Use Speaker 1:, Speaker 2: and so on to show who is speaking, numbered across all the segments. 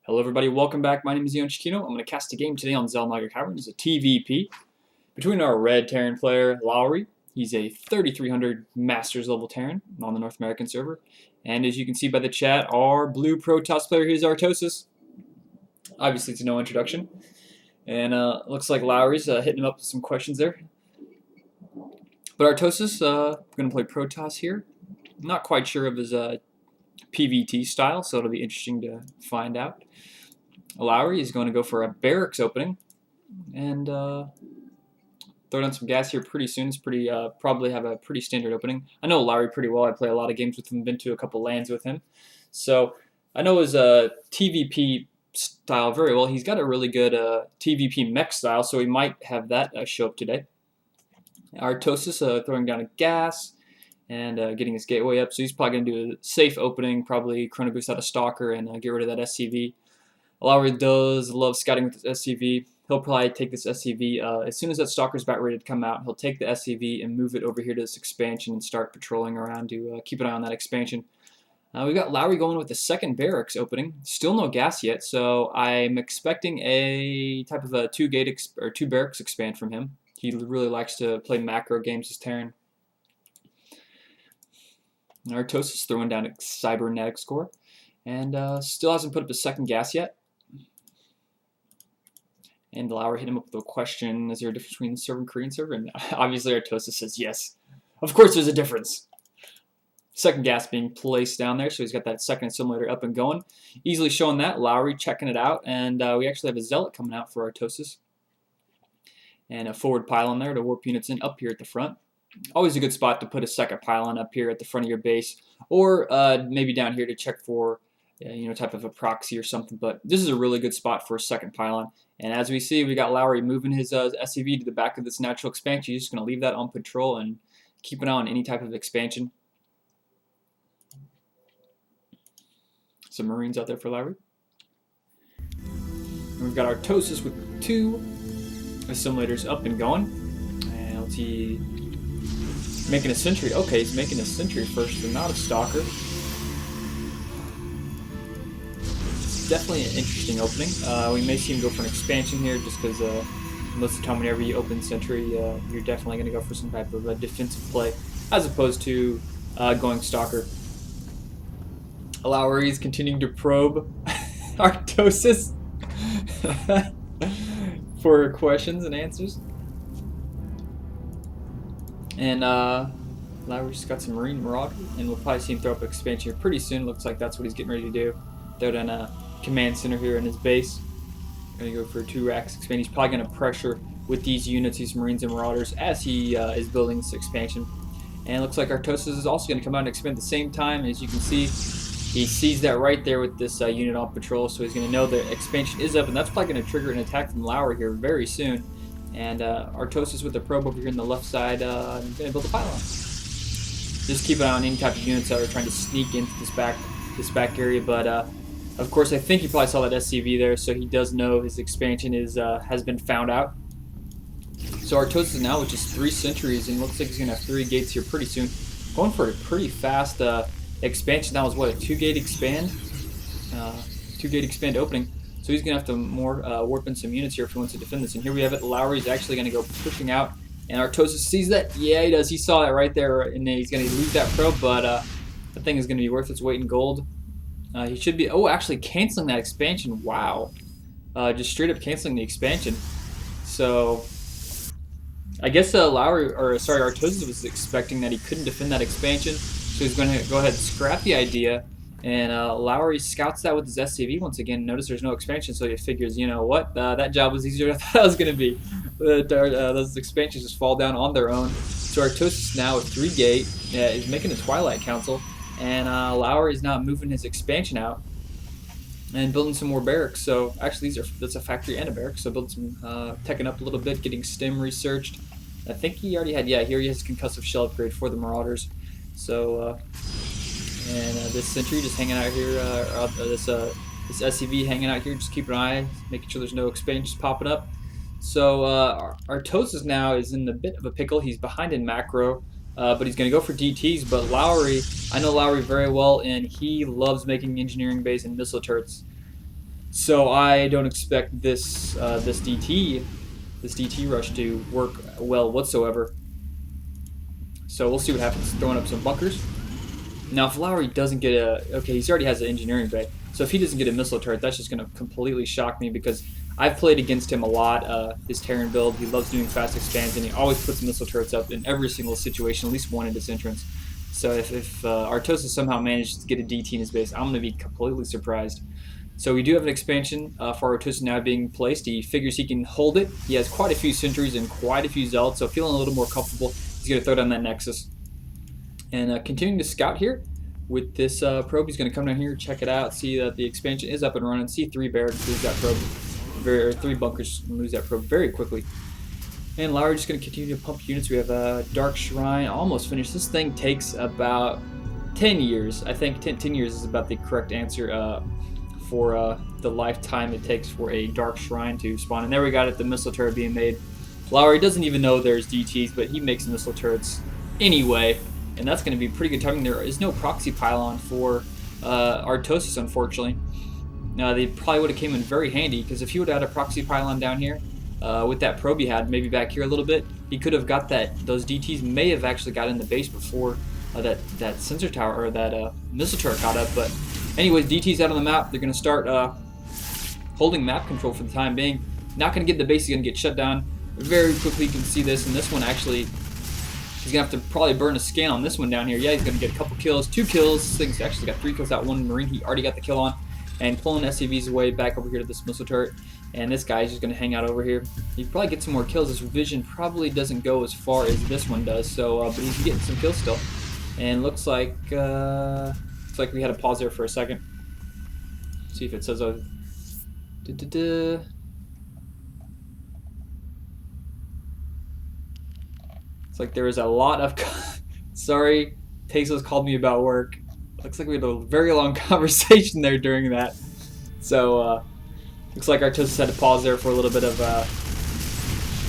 Speaker 1: Hello everybody, welcome back. My name is Ian Chiquino. I'm going to cast a game today on Zelnaga Cavern. It's a TVP between our red Terran player, Lowry. He's a 3300 Masters level Terran on the North American server. And as you can see by the chat, our blue Protoss player here is Artosis. Obviously it's no introduction. And looks like Lowry's hitting him up with some questions there. But Artosis, going to play Protoss here. Not quite sure of his PvT style, so it'll be interesting to find out. Lowry is going to go for a barracks opening and throw down some gas here pretty soon. It's pretty probably have a pretty standard opening. I know Lowry pretty well. I play a lot of games with him, been to a couple lands with him, so I know his TVP style very well. He's got a really good TVP mech style, so he might have that show up today. Artosis throwing down a gas and getting his gateway up, so he's probably going to do a safe opening, probably Chrono Boost out a Stalker and get rid of that SCV. Lowry does love scouting with this SCV. He'll probably take this SCV as soon as that Stalker's about ready to come out. He'll take the SCV and move it over here to this expansion and start patrolling around to keep an eye on that expansion. We've got Lowry going with the second barracks opening. Still no gas yet, so I'm expecting a type of a two barracks expand from him. He really likes to play macro games as Terran. Artosis throwing down a cybernetic score, and still hasn't put up a second gas yet. And Lowry hit him up with a question: is there a difference between the server and Korean server? And obviously Artosis says yes. Of course there's a difference. Second gas being placed down there, so he's got that second assimilator up and going. Easily showing that. Lowry checking it out, and we actually have a Zealot coming out for Artosis. And a forward pylon there to warp units in up here at the front. Always a good spot to put a second pylon up here at the front of your base, or maybe down here to check for type of a proxy or something. But this is a really good spot for a second pylon. And as we see, we got Lowry moving his SCV to the back of this natural expansion. He's just going to leave that on patrol and keep an eye on any type of expansion. Some Marines out there for Lowry. And we've got Artosis with two assimilators up and going. And let's see, making a sentry. Okay, he's making a sentry first, so not a Stalker. Definitely an interesting opening. We may see him go for an expansion here just because most of the time whenever you open Sentry, you're definitely going to go for some type of a defensive play as opposed to going Stalker. Lowry is continuing to probe Artosis for questions and answers. And Lowry's got some Marine Marauder, and we'll probably see him throw up expansion here pretty soon. Looks like that's what he's getting ready to do. Throw down a command center here in his base. Going to go for a 2 racks expand. He's probably going to pressure with these units, these Marines and Marauders, as he is building this expansion. And it looks like Artosis is also going to come out and expand at the same time. As you can see, he sees that right there with this unit on patrol, so he's going to know the expansion is up, and that's probably going to trigger an attack from Lowry here very soon. And Artosis with the probe over here on the left side, going to build a pylon. Just keep an eye on any type of units that are trying to sneak into this back area, but of course, I think he probably saw that SCV there, so he does know his expansion is has been found out. So Artosis now with just 3 sentries, and looks like he's going to have 3 gates here pretty soon. Going for a pretty fast expansion. That was what, a 2-gate expand? 2-gate expand opening. So he's going to have to warp in some units here if he wants to defend this. And here we have it. Lowry's actually going to go pushing out, and Artosis sees that. Yeah, he does. He saw that right there, and he's going to lose that probe, but that thing is going to be worth its weight in gold. He should be, actually canceling that expansion. Wow. Just straight up canceling the expansion. So, I guess Artosis was expecting that he couldn't defend that expansion. So he's going to go ahead and scrap the idea. And Lowry scouts that with his SCV once again. Notice there's no expansion, so he figures, you know what, that job was easier than I thought it was going to be. Those expansions just fall down on their own. So Artosis now with 3 gate is making a Twilight Council. And Lowry is now moving his expansion out and building some more barracks. So actually, that's a factory and a barracks. So building some, teching up a little bit, getting STEM researched. I think he already had, here he has concussive shell upgrade for the Marauders. So this sentry just hanging out here, this SCV hanging out here, just keep an eye, making sure there's no expansions popping up. So Artosis now is in a bit of a pickle. He's behind in macro. But he's going to go for DTs. But Lowry, I know Lowry very well, and he loves making engineering bays and missile turrets. So I don't expect this DT rush to work well whatsoever. So we'll see what happens. Throwing up some bunkers. Now, if Lowry doesn't get okay, he already has an engineering bay. So if he doesn't get a missile turret, that's just going to completely shock me because I've played against him a lot. His Terran build, he loves doing fast expands, and he always puts missile turrets up in every single situation, at least one in this entrance. So if Artosis somehow manages to get a DT in his base, I'm going to be completely surprised. So we do have an expansion for Artosis now being placed. He figures he can hold it. He has quite a few sentries and quite a few zealots, so feeling a little more comfortable, he's going to throw down that Nexus. And continuing to scout here with this probe, he's going to come down here, check it out, see that the expansion is up and running. See 3 barracks lose that probe, or 3 bunkers lose that probe very quickly. And Lowry just going to continue to pump units. We have a Dark Shrine almost finished. This thing takes about 10 years. I think 10 years is about the correct answer for the lifetime it takes for a Dark Shrine to spawn. And there we got it, the missile turret being made. Lowry doesn't even know there's DTs, but he makes missile turrets anyway. And that's going to be pretty good timing. There is no proxy pylon for Artosis, unfortunately. They probably would have came in very handy, because if he would have had a proxy pylon down here, with that probe he had, maybe back here a little bit, he could have got that. Those DTs may have actually got in the base before that sensor tower, or that missile turret got up. But anyways, DT's out on the map. They're going to start holding map control for the time being. Not going to get the base. He's going to get shut down very quickly. You can see this, and this one actually, he's going to have to probably burn a scan on this one down here. Yeah, he's going to get a couple kills, 2 kills. This thing's actually got 3 kills out, 1 Marine he already got the kill on. And pulling SCVs away back over here to this missile turret. And this guy's just going to hang out over here. He probably get some more kills. His vision probably doesn't go as far as this one does. So, but he's getting some kills still. And looks like we had a pause there for a second. See if it says It's like there is a lot of sorry, Tesla's called me about work. Looks like we had a very long conversation there during that. So looks like Artosis had to pause there for a little bit of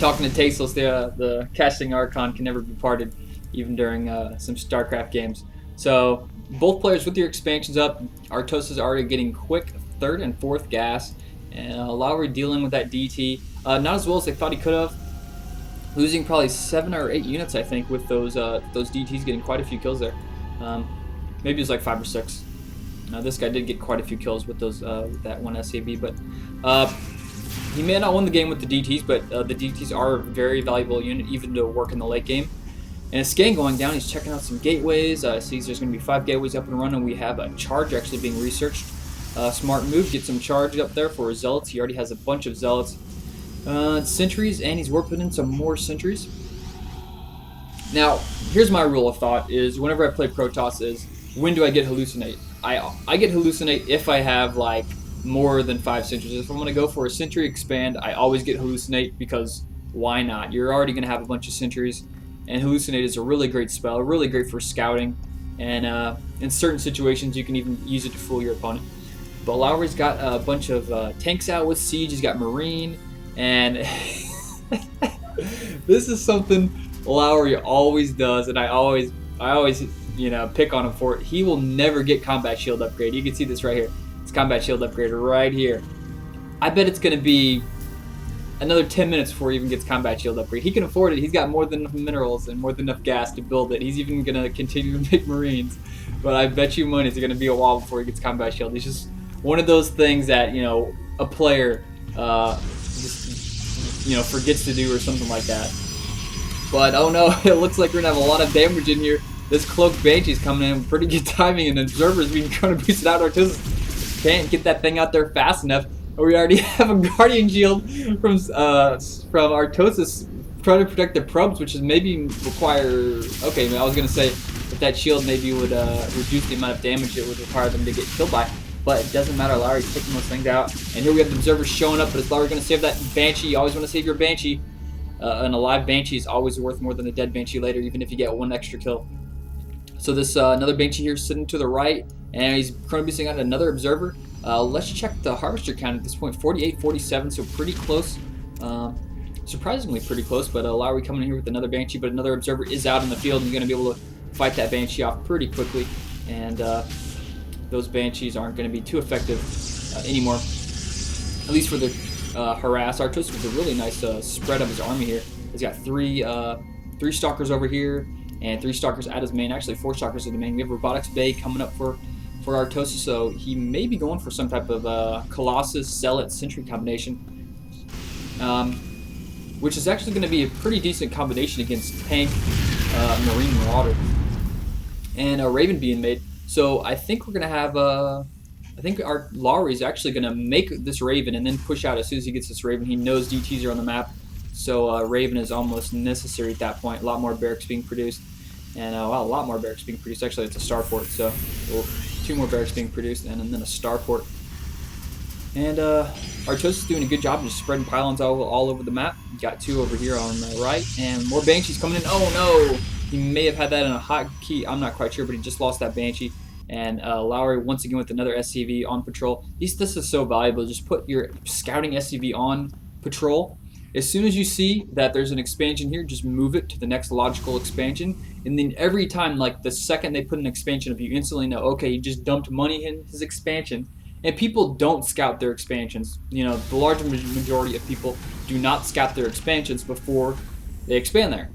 Speaker 1: talking to Tasteless. The casting Archon can never be parted, even during some Starcraft games. So both players with your expansions up. Artosis is already getting quick 3rd and 4th gas, and Lowry dealing with that DT. Not as well as they thought he could have. Losing probably 7 or 8 units, I think, with those DTs getting quite a few kills there. Maybe it was like 5 or 6. This guy did get quite a few kills with those that one SAB, but he may not win the game with the DTs, but the DTs are a very valuable unit, even to work in the late game. And a scan going down, he's checking out some gateways. Sees there's going to be 5 gateways up and running. We have a charge actually being researched. Smart move, get some charge up there for zealots. He already has a bunch of zealots. Sentries, and he's warping in some more sentries. Now, here's my rule of thought: is whenever I play Protoss, is when do I get hallucinate? I get hallucinate if I have like more than 5 sentries. If I'm going to go for a sentry expand, I always get hallucinate, because why not? You're already going to have a bunch of sentries, and hallucinate is a really great spell, really great for scouting, and in certain situations you can even use it to fool your opponent. But Lowry's got a bunch of tanks out with siege. He's got marine, and this is something Lowry always does, and I always pick on him for it. He will never get combat shield upgrade. You can see this right here. It's combat shield upgrade right here. I bet it's going to be another 10 minutes before he even gets combat shield upgrade. He can afford it. He's got more than enough minerals and more than enough gas to build it. He's even going to continue to make marines. But I bet you money it's going to be a while before he gets combat shield. It's just one of those things that, a player just, forgets to do or something like that. But oh no, it looks like we're going to have a lot of damage in here. This Cloaked Banshee's coming in pretty good timing, and Observer's being trying to boost it out. Artosis can't get that thing out there fast enough. We already have a Guardian Shield from Artosis trying to protect the probes, which is maybe require... Okay, I was going to say, if that shield maybe would reduce the amount of damage it would require them to get killed by. But it doesn't matter, Lowry's taking those things out. And here we have the Observer showing up, but is Lowry going to save that Banshee? You always want to save your Banshee. An alive Banshee is always worth more than a dead Banshee later, even if you get 1 extra kill. So this another Banshee here sitting to the right, and he's chrono boosting out another Observer. Let's check the Harvester count at this point, 48, 47, so pretty close. Surprisingly pretty close, but Lowry coming in here with another Banshee, but another Observer is out in the field, and you're going to be able to fight that Banshee off pretty quickly, and those Banshees aren't going to be too effective anymore. at least for the harass. Artosis with a really nice spread of his army here. He's got three stalkers over here and 3 stalkers at his main. Actually, 4 stalkers at the main. We have Robotics Bay coming up for Artosis, so he may be going for some type of Colossus, Zealot, Sentry combination, which is actually going to be a pretty decent combination against Tank, Marine, Marauder, and a Raven being made. So I think we're going to have I think our Lowry is actually going to make this Raven and then push out as soon as he gets this Raven. He knows DTs are on the map, so Raven is almost necessary at that point. A lot more barracks being produced, and wow, a lot more barracks being produced. Actually, it's a starport, so 2 more barracks being produced, and then a starport. And Artosis is doing a good job of just spreading pylons all over the map. Got 2 over here on the right, and more Banshees coming in. Oh no! He may have had that in a hotkey. I'm not quite sure, but he just lost that Banshee. And Lowry once again with another SCV on patrol. This is so valuable. Just put your scouting SCV on patrol. As soon as you see that there's an expansion here, just move it to the next logical expansion. And then every time, like the second they put an expansion up, you instantly know, okay, he just dumped money in his expansion. And people don't scout their expansions. You know, the large majority of people do not scout their expansions before they expand there.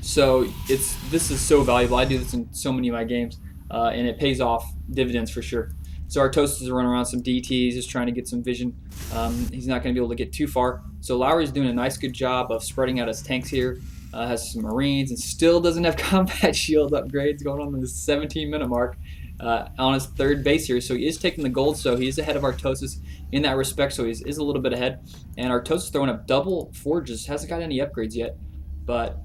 Speaker 1: So this is so valuable. I do this in so many of my games. And it pays off dividends for sure. So Artosis is running around some DTs, just trying to get some vision. He's not going to be able to get too far. So Lowry's doing a nice good job of spreading out his tanks here. Has some Marines and still doesn't have combat shield upgrades, going on the 17-minute mark on his 3rd base here. So he is taking the gold, so he is ahead of Artosis in that respect. So he is a little bit ahead. And Artosis throwing up double forges, hasn't got any upgrades yet, but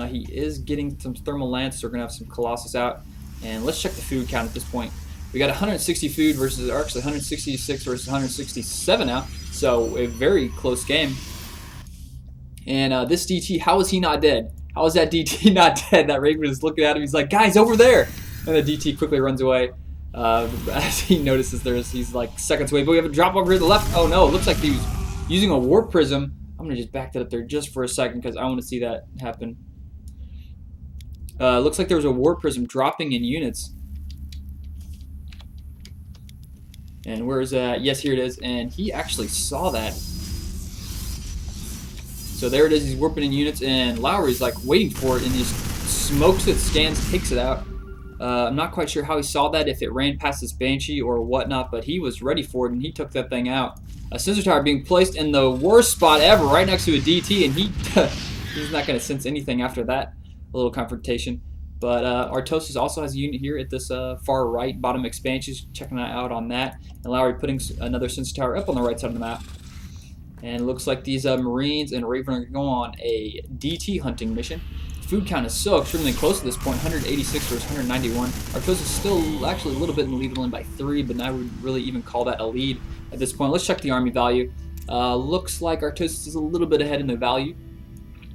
Speaker 1: he is getting some thermal lance. So we're going to have some Colossus out. And let's check the food count at this point. We got 160 food versus, or actually 166 versus 167 now. So a very close game. And this DT, how is he not dead? How is that DT not dead? That Raven is looking at him. He's like, guys, over there. And the DT quickly runs away as he notices he's like seconds away. But we have a drop over here to the left. Oh no, it looks like he was using a warp prism. I'm going to just back that up there just for a second because I want to see that happen. Looks like there was a warp prism dropping in units. And where is that? Yes, here it is. And he actually saw that. So there it is. He's warping in units, and Lowry's like waiting for it and just smokes it, scans, takes it out. I'm not quite sure how he saw that, if it ran past his Banshee or whatnot, but he was ready for it and he took that thing out. A sensor tower being placed in the worst spot ever, right next to a DT, and he's not going to sense anything after that little confrontation. But Artosis also has a unit here at this far right bottom expansion, checking out on that. And Lowry putting another sensor tower up on the right side of the map. And it looks like these Marines and Raven are going to go on a DT hunting mission. Food count is so extremely close at this point, 186 versus 191. Artosis is still actually a little bit in the lead, only by 3, but I would really even call that a lead at this point. Let's check the army value. Looks like Artosis is a little bit ahead in the value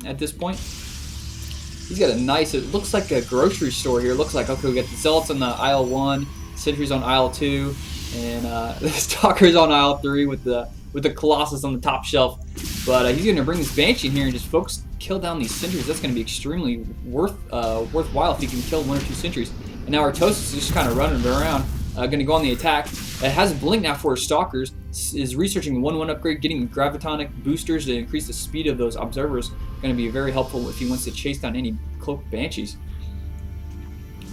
Speaker 1: at this point. He's got a nice, it looks like a grocery store here. It looks like, okay, we got the Zealots on the aisle 1, Sentries on aisle 2, and the Stalkers on aisle 3 with the Colossus on the top shelf. But he's going to bring this Banshee in here and just focus, kill down these Sentries. That's going to be extremely worthwhile if he can kill 1 or 2 Sentries. And now Artosis is just kind of running around, going to go on the attack. It has Blink now for his Stalkers, is researching 1-1 upgrade, getting gravitonic boosters to increase the speed of those observers. Going to be very helpful if he wants to chase down any cloaked Banshees.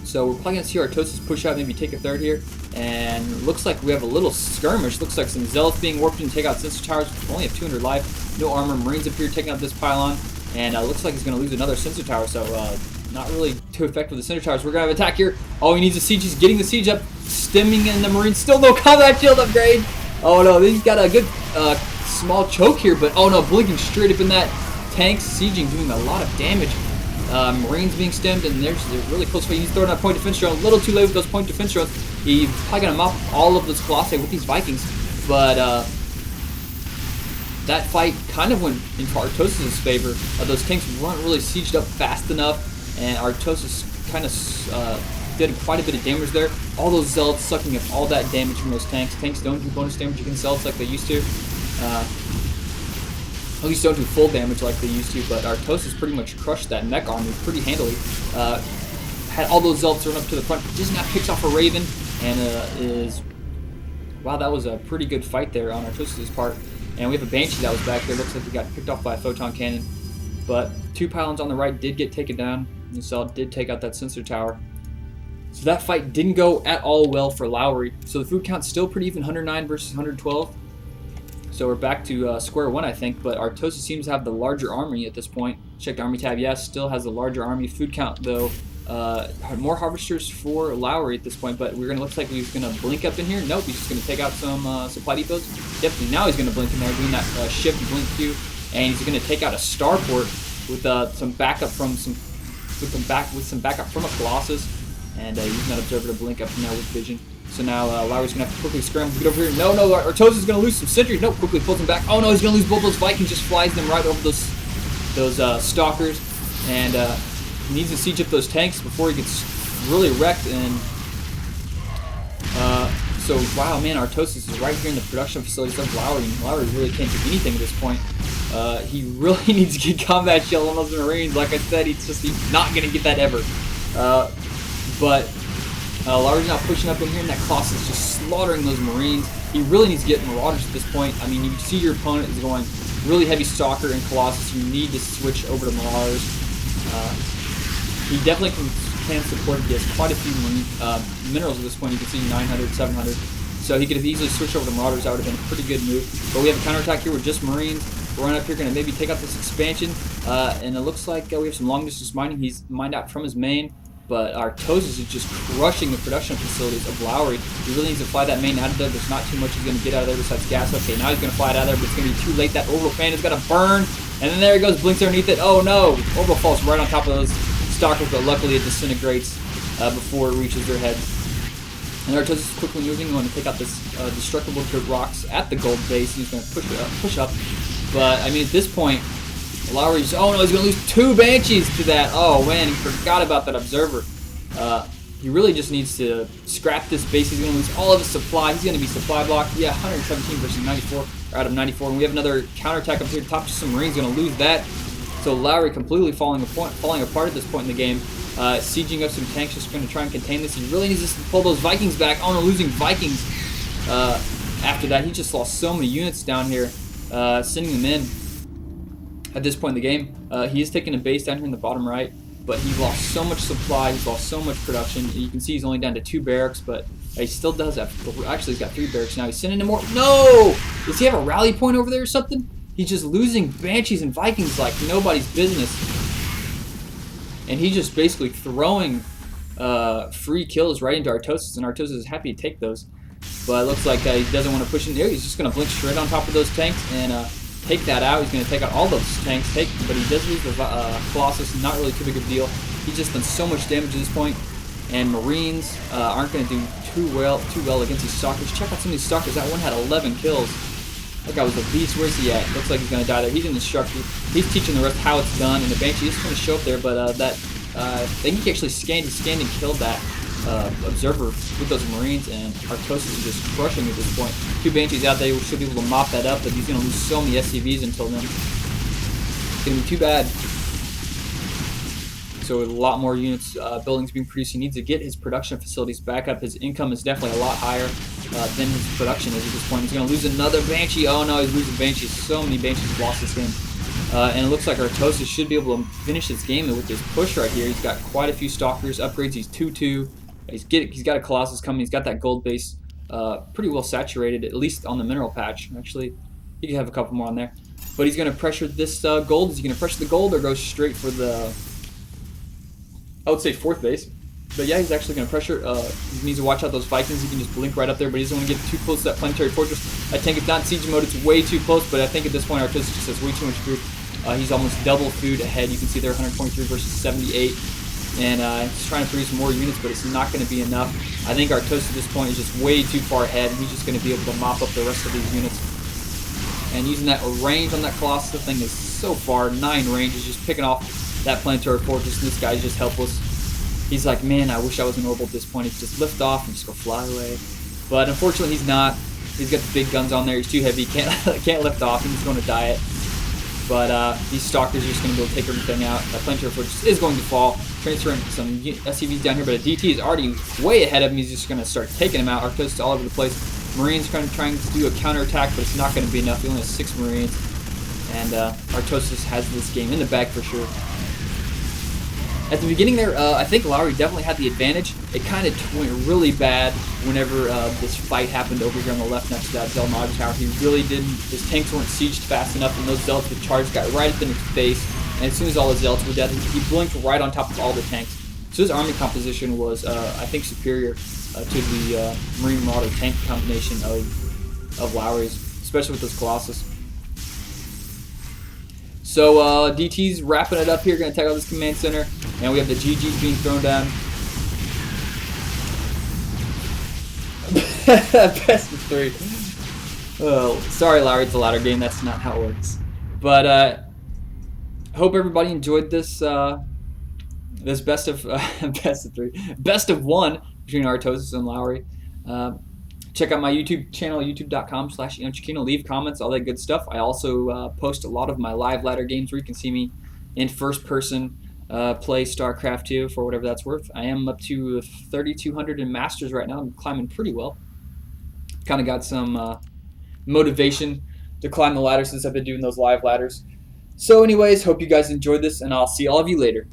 Speaker 1: So we're probably going to see Artosis push out, maybe take a 3rd here. And looks like we have a little skirmish. Looks like some Zealots being warped in to take out sensor towers. We only have 200 life. No armor. Marines up here taking out this pylon. And looks like he's going to lose another sensor tower. So not really too effective with the sensor towers. We're going to have attack here. Oh, he needs a siege. He's getting the siege up. Stemming in the Marines. Still no combat shield upgrade. Oh no, he's got a good small choke here. But oh no, blinking straight up in that tank. Sieging, doing a lot of damage. Marines being stemmed, and they're really close fight. He's throwing out point defense drone. A little too late with those point defense drones. He's probably going to mop all of those Colossi with these Vikings. But that fight kind of went into Artosis' favor. Those tanks weren't really sieged up fast enough, and Artosis kind of did quite a bit of damage there. All those Zealots sucking up all that damage from those tanks. Tanks don't do bonus damage against Zealots like they used to. At least don't do full damage like they used to, but Artosis pretty much crushed that mech army pretty handily. Had all those Zealots run up to the front, just now picks off a Raven, and is Wow, that was a pretty good fight there on Artosis' part. And we have a Banshee that was back there. Looks like he got picked off by a Photon Cannon. But 2 pylons on the right did get taken down. You saw it did take out that sensor tower. So that fight didn't go at all well for Lowry. So the food count's still pretty even, 109 versus 112. So we're back to square one, I think. But Artosis seems to have the larger army at this point. Check the army tab. Yes, still has the larger army. Food count, though. More harvesters for Lowry at this point, but looks like he's gonna blink up in here. Nope, he's just gonna take out some supply depots. Yep, now he's gonna blink in there, doing that shift blink queue, and he's gonna take out a starport with some backup from some backup from a Colossus, and using that observer to blink up in there with vision. So now Lowry's gonna have to quickly scramble to get over here. No, Artosis is gonna lose some sentries. Nope, quickly pulls him back. Oh no, he's gonna lose both those Vikings. Just flies them right over those stalkers, and he needs to siege up those tanks before he gets really wrecked. And so, wow, man, Artosis is right here in the production facilities of Lowry. And Lowry really can't do anything at this point. He really needs to get combat shell on those Marines. Like I said, he's not going to get that ever. But Lowry's now pushing up in here, and that Colossus is just slaughtering those Marines. He really needs to get Marauders at this point. I mean, you see your opponent is going really heavy Stalker and Colossus. You need to switch over to Marauders. He definitely can support it. He has quite a few minerals at this point. You can see 900, 700. So he could have easily switched over to Marauders. That would have been a pretty good move. But we have a counterattack here with just Marines. We're running up here, going to maybe take out this expansion. And it looks like we have some long distance mining. He's mined out from his main. But Artosis is just crushing the production facilities of Lowry. He really needs to fly that main out of there. There's not too much he's going to get out of there besides gas. Okay, now he's going to fly it out of there, but it's going to be too late. That orbital fan is going to burn. And then there he goes, blinks underneath it. Oh no! Orbital falls right on top of those Stalkers, but luckily it disintegrates before it reaches their heads. And Artosis is quickly moving, going to take out this destructible dirt rocks at the gold base. He's going to push up. But, I mean, at this point, Lowry's, oh no, he's going to lose 2 Banshees to that. Oh man, he forgot about that Observer. He really just needs to scrap this base. He's going to lose all of his supply. He's going to be supply blocked. Yeah, 117 versus 94, or out of 94. And we have another counterattack up here at the top. Just some Marines going to lose that. So Lowry completely falling apart at this point in the game. Sieging up some tanks, just going to try and contain this. He really needs to pull those Vikings back. Oh no, losing Vikings. After that, he just lost so many units down here, sending them in. At this point in the game, he is taking a base down here in the bottom right, but he lost so much supply, he's lost so much production. You can see he's only down to 2 barracks, but he still does have, actually he's got 3 barracks now. He's sending in more. No! Does he have a rally point over there or something? He's just losing Banshees and Vikings like nobody's business. And he's just basically throwing free kills right into Artosis, and Artosis is happy to take those. But it looks like he doesn't want to push in there. He's just going to blink straight on top of those tanks and take that out. He's going to take out all those tanks, but he does lose the Colossus. Not really too big of a deal. He's just done so much damage at this point, and Marines aren't going to do too well against these Stalkers. Check out some of these Stalkers. That one had 11 kills. That guy was a beast. Where's he at? Looks like he's going to die there. He's an instructor. He's teaching the rest how it's done, and the Banshee is going to show up there, but I think he actually scanned and killed that Observer with those Marines, and Artosis is just crushing at this point. 2 Banshees out there, we should be able to mop that up, but he's going to lose so many SCVs until then. It's going to be too bad. So with a lot more units, buildings being produced, he needs to get his production facilities back up. His income is definitely a lot higher than his production is at this point. He's going to lose another Banshee. Oh no, he's losing Banshees. So many Banshees lost this game. And it looks like Artosis should be able to finish this game with this push right here. He's got quite a few Stalkers, upgrades. He's 2-2. He's got a Colossus coming. He's got that gold base pretty well saturated, at least on the mineral patch. Actually, he could have a couple more on there. But he's going to pressure this gold. Is he going to pressure the gold or go straight for the, I would say, 4th base? But yeah, he's actually going to pressure. He needs to watch out those Vikings. He can just blink right up there, but he doesn't want to get too close to that planetary fortress. That tank is not in siege mode. It's way too close, but I think at this point Artosis just has way too much food. He's almost double food ahead. You can see there 123 versus 78. And he's trying to produce more units, but it's not going to be enough. I think Artosis at this point is just way too far ahead, and he's just going to be able to mop up the rest of these units. And using that range on that Colossus, the thing is so far, 9 range, is just picking off that planetary fortress, and this guy's just helpless. He's like, man, I wish I was an orbital at this point. He could just lift off and just go fly away. But unfortunately, he's not. He's got the big guns on there. He's too heavy. Can't lift off. He's going to die it. But these Stalkers are just going to be able to take everything out. That planetary fortress is going to fall. Transferring some SCVs down here, but a DT is already way ahead of him. He's just going to start taking him out. Artosis all over the place. Marines kind of trying to do a counterattack, but it's not going to be enough. He only has 6 Marines, and Artosis has this game in the bag for sure. At the beginning there, I think Lowry definitely had the advantage. It kind of went really bad whenever this fight happened over here on the left next to that Zelmaga tower. He really didn't, his tanks weren't sieged fast enough, and those Zealots with charge got right at the face, and as soon as all the Zealots were dead, he blinked right on top of all the tanks. So his army composition was, I think, superior to the Marine Marauder tank combination of Lowry's, especially with those Colossus. So DT's wrapping it up here, going to take out this command center, and we have the GGs being thrown down. Best of 3. Oh, sorry, Lowry, it's a ladder game. That's not how it works. But hope everybody enjoyed this this best of 3, best of 1 between Artosis and Lowry. Check out my YouTube channel, youtube.com/EonChiquino. Leave comments, all that good stuff. I also post a lot of my live ladder games where you can see me in first person play Starcraft 2 for whatever that's worth. I am up to 3,200 in Masters right now. I'm climbing pretty well. Kind of got some motivation to climb the ladder since I've been doing those live ladders. So anyways, hope you guys enjoyed this, and I'll see all of you later.